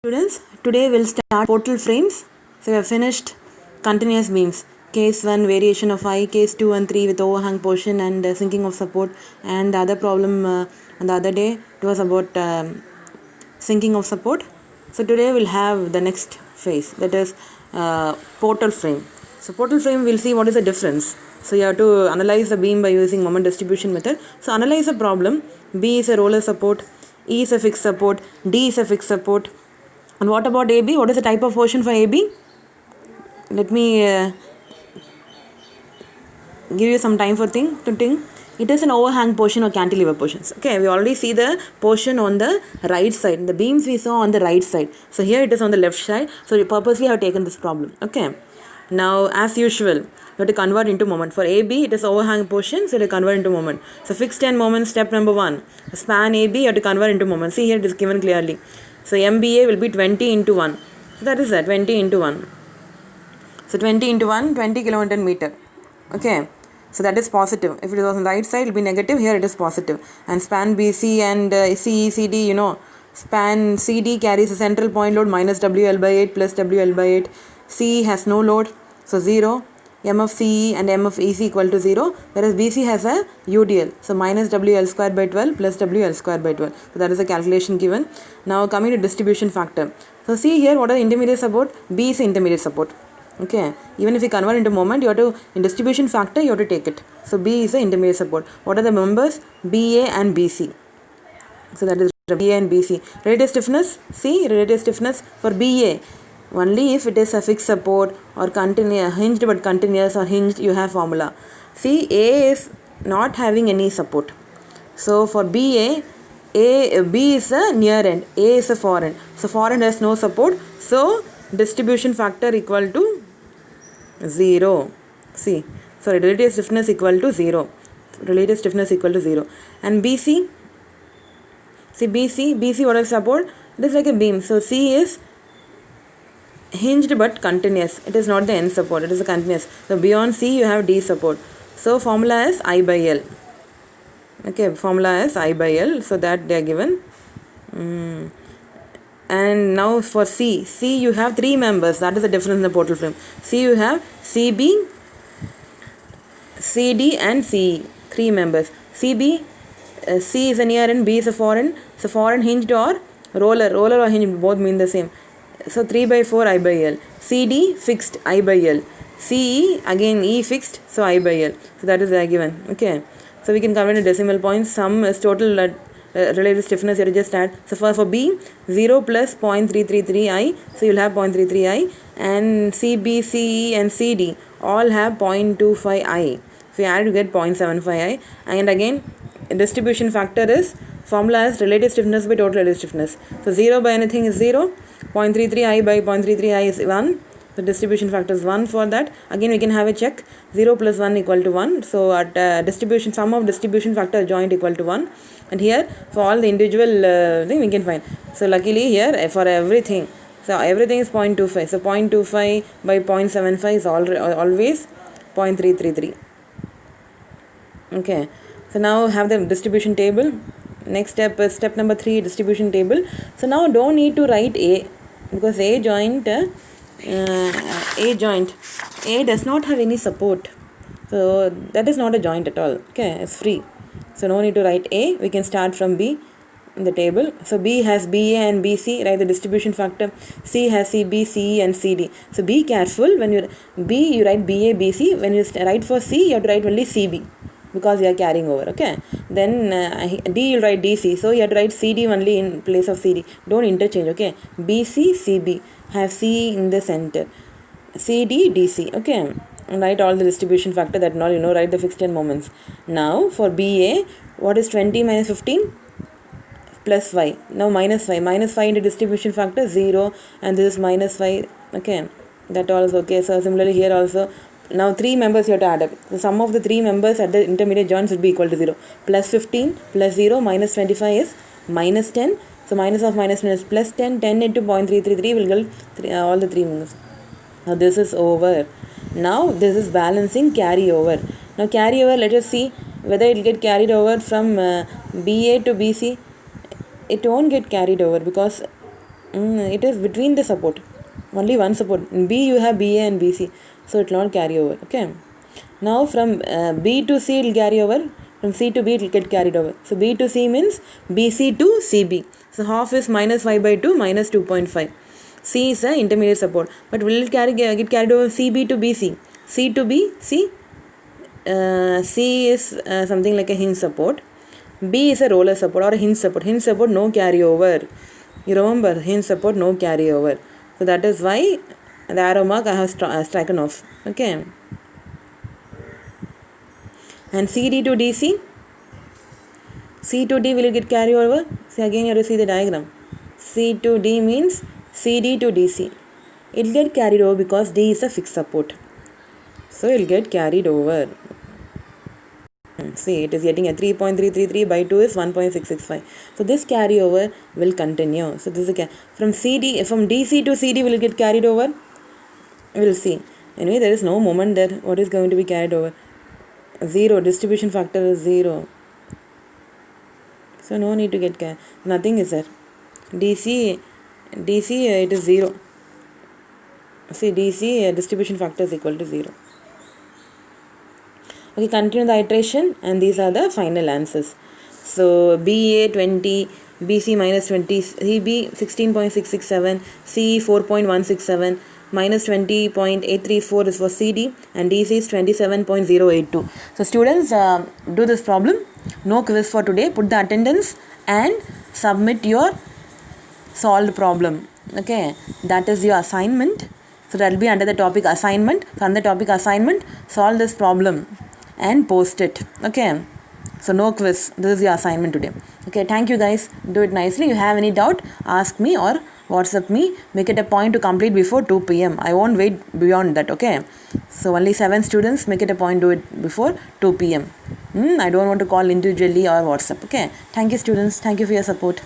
Students, today we'll start portal frames. So we have finished continuous beams. Case 1 variation of I, case 2 and 3 with overhang portion and sinking of support, and the other problem on the other day it was about sinking of support. So today we'll have the next phase, that is portal frame. So portal frame, we'll see what is the difference. So you have to analyze the beam by using moment distribution method. So analyze the problem. B is a roller support, E is a fixed support, D is a fixed support. And what about AB? What is the type of portion for AB? Let me give you some time for to think. It is an overhang portion or cantilever portions. Okay, we already see the portion on the right side. The beams we saw on the right side. So here it is on the left side. So we purposely have taken this problem. Okay. Now, as usual, you have to convert into moment. For AB, it is overhang portion, so you have to convert into moment. So fixed end moment, step number 1. Span AB, you have to convert into moment. See here, it is given clearly. So MBA will be 20 into 1. So that is that, 20 into 1. So 20 into 1, 20 kilonewton meter. Okay. So that is positive. If it was on the right side, it will be negative. Here it is positive. And span BC and CECD, span CD carries a central point load minus WL by 8 plus WL by 8. CE has no load, so 0. MFCE and MFEC equal to 0, whereas BC has a UDL, so minus WL square by 12 plus WL square by 12. So that is the calculation given. Now coming to distribution factor. So see here, what are the intermediate support? B is intermediate support. Okay, even if you convert into moment, you have to, in distribution factor, you have to take it. So B is the intermediate support. What are the members? BA and BC. So that is BA and BC. Relative stiffness, see, relative stiffness for BA. Only if it is a fixed support or hinged but continuous or hinged, you have formula. See, A is not having any support. So for B is a near end, A is a far end. So far end has no support. So distribution factor equal to 0. See, sorry, relative stiffness equal to 0. Relative stiffness equal to 0. And BC, see BC what is support? It is like a beam. So C is hinged but continuous. It is not the end support, it is a continuous. So beyond C you have D support. So formula is I by L. Okay, formula is I by L. So that they are given. And now for C you have 3 members. That is the difference in the portal frame. C you have CB, CD and CE. 3 members. CB, C is a near end, B is a far end. So far end hinged or roller or hinged both mean the same. So 3 by 4 I by L. CD fixed I by L. CE again E fixed, so I by L. So that is given. Okay. So we can convert in decimal points. Sum is total relative stiffness. You just add. So for B, 0 plus 0.333 I. So you'll have 0.33 I. And CB, CE and CD all have 0.25 I. So you add, you get 0.75 I. And again, distribution factor is, formula is relative stiffness by total relative stiffness. So 0 by anything is 0. 0.33 I by 0.33 I is 1. The distribution factor is 1 for that. Again we can have a check. 0 plus 1 equal to 1. So at distribution, sum of distribution factor joint equal to 1. And here for all the individual thing we can find. So luckily here for everything. So everything is 0.25. So 0.25 by 0.75 is always 0.333. Okay. So now have the distribution table. Next step is step number 3, distribution table. So now don't need to write A, because A joint does not have any support. So that is not a joint at all. Okay, it's free. So no need to write A. We can start from B in the table. So B has BA and BC, write the distribution factor. C has CB, CE and CD. So be careful when you write BA, BC. When you write for C, you have to write only CB, because you are carrying over. Okay, then D you'll write DC, so you have to write CD only in place of CD. Don't interchange. Okay, BC, CB, have C in the center, CD, DC. Okay, and write all the distribution factor, that and all, write the fixed end moments. Now for BA, what is 20 minus 15 plus 5? Now minus 5 into distribution factor 0, and this is minus 5. Okay, that all is okay. So similarly here also, now 3 members you have to add up. The sum of the 3 members at the intermediate joints will be equal to 0. Plus 15 plus 0 minus 25 is minus 10. So minus of minus 10 is plus 10. 10 into 0.333 will get all the 3 members. Now this is over. Now this is balancing carryover. Now carryover, let us see whether it will get carried over from BA to BC. It won't get carried over, because It is between the support. Only one support. In B you have BA and BC. So it will not carry over. Okay. Now from B to C it will carry over. From C to B it will get carried over. So B to C means BC to CB. So half is minus 5 by 2 minus 2.5. C is an intermediate support. But will it get carried over CB to BC? C to B? C? C is something like a hinge support. B is a roller support or a hinge support. Hinge support no carryover. You remember hinge support no carryover. So that is why the arrow mark I have striken off. Okay. And CD to DC. C to D will get carry over. So again you have to see the diagram. C to D means CD to DC. It will get carried over because D is a fixed support. So it will get carried over. See, it is getting a 3.333 by 2 is 1.665. So this carryover will continue. So this is from DC to CD will get carried over. We will see. Anyway, there is no moment there. What is going to be carried over? 0. Distribution factor is 0. So no need to get nothing is there. DC it is 0. See, DC distribution factor is equal to 0. Okay, continue the iteration and these are the final answers. So BA 20, BC minus 20, CB 16.667, CE 4.167, minus 20.834 is for CD and DC is 27.082. So students, do this problem. No quiz for today. Put the attendance and submit your solved problem. Okay, that is your assignment. So that will be under the topic assignment. So under the topic assignment, solve this problem and post it. Okay, so no quiz. This is your assignment today. Okay, thank you guys. Do it nicely. If you have any doubt, ask me or WhatsApp me. Make it a point to complete before 2 p.m. I won't wait beyond that. Okay, so only 7 students. Make it a point, do it before 2 p.m. I don't want to call individually or WhatsApp. Okay, thank you students. Thank you for your support.